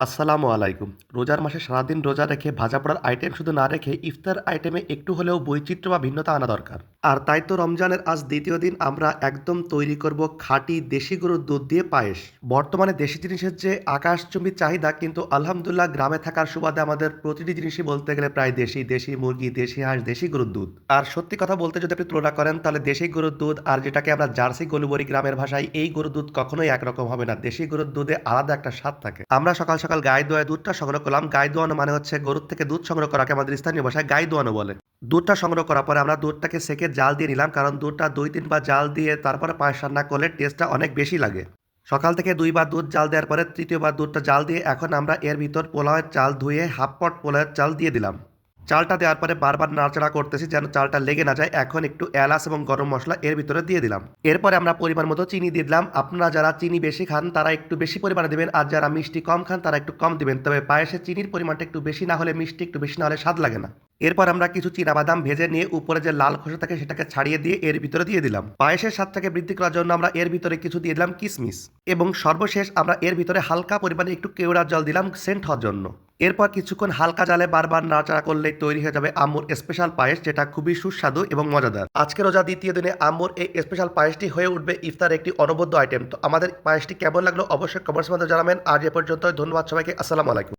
আসসালামু আলাইকুম। রোজার মাসে সারাদিন রোজা রেখে ভাজা পোড়ার আইটেম শুধু না রেখে ইফতার আইটেমে একটু হলেও বৈচিত্র্য বা ভিন্নতা আনা দরকার। আর তাই তো রমজানের আজ দ্বিতীয় দিন আমরা একদম তৈরি করব খাঁটি দেশি গরুর দুধ দিয়ে পায়েস। বর্তমানে দেশি জিনিসের যে আকাশচুম্বী চাহিদা, কিন্তু আলহামদুলিল্লাহ গ্রামে থাকার সুবাদে আমাদের প্রতিটি জিনিসই বলতে গেলে প্রায় দেশি। দেশি মুরগি, দেশি হাঁস, দেশি গরুর দুধ। আর সত্যি কথা বলতে যদি আপনি তুলনা করেন তাহলে দেশি গরুর দুধ আর যেটাকে আমরা জার্সি গরু বলি গ্রামের ভাষায়, এই গরুর দুধ কখনোই একরকম হবে না। দেশি গরুর দুধে আলাদা একটা স্বাদ থাকে। আমরা সকাল সকাল গায়ে দোয়া দুধটা সংগ্রহ করলাম। গায়ে দোয়ানো মানে হচ্ছে গরুর থেকে দুধ সংগ্রহ করাকে আমাদের স্থানীয় ভাষায় গায়ে দোয়ানো বলে। দুধটা সংগ্রহ করার পরে আমরা দুধটাকে সেকে জাল দিয়ে নিলাম, কারণ দুধটা ২-৩ বার জাল দিয়ে তারপরে পায়েস রান্না করলে টেস্টটা অনেক বেশি লাগে। সকাল থেকে ২ বার দুধ জাল দেওয়ার পরে তৃতীয়বার দুধটা জাল দিয়ে এখন আমরা এর ভিতর পোলাওয়ের চাল ধুয়ে হাফ পট পোলাওয়ের চাল দিয়ে দিলাম। চালটা দেওয়ার পরে বারবার নাড়াচাড়া করতেছি যেন চালটা লেগে না যায়। এখন একটু এলাচ এবং গরম মসলা এর ভিতরে দিয়ে দিলাম। এরপরে আমরা পরিমাণ মতো চিনি দিয়ে দিলাম। আপনারা যারা চিনি বেশি খান তারা একটু বেশি পরিমাণে দিবেন, আর যারা মিষ্টি কম খান তারা একটু কম দিবেন। তবে পায়েসে চিনির পরিমাণটা একটু বেশি না হলে মিষ্টি একটু বেশি না হলে স্বাদ লাগে না। এরপর আমরা কিছু চীনাবাদাম ভেজে নিয়ে উপরে যে লাল খোসা থাকে সেটাকে ছাড়িয়ে দিয়ে এর ভিতরে দিয়ে দিলাম। পায়েসের স্বাদটাকে বৃদ্ধি করার জন্য আমরা এর ভিতরে কিছু দিয়ে দিলাম কিশমিশ। এবং সর্বশেষ আমরা এর ভিতরে হালকা পরিমাণে একটু কেওড়ার জল দিলাম সেন্ট হওয়ার জন্য। এরপর কিছুক্ষণ হালকা জালে বারবার নাড়াচাড়া করলেই তৈরি হয়ে যাবে আম্মুর স্পেশাল পায়েস, যেটা খুবই সুস্বাদু এবং মজাদার। আজকে রোজা দ্বিতীয় দিনে আম্মুর এই স্পেশাল পায়েসটি হয়ে উঠবে ইফতার একটি অনবদ্য আইটেম। তো আমাদের পায়েসটি কেমন লাগলো অবশ্যই কমেন্টস মধ্যে জানাবেন। আজ এ পর্যন্ত, ধন্যবাদ সবাইকে। আসসালামু আলাইকুম।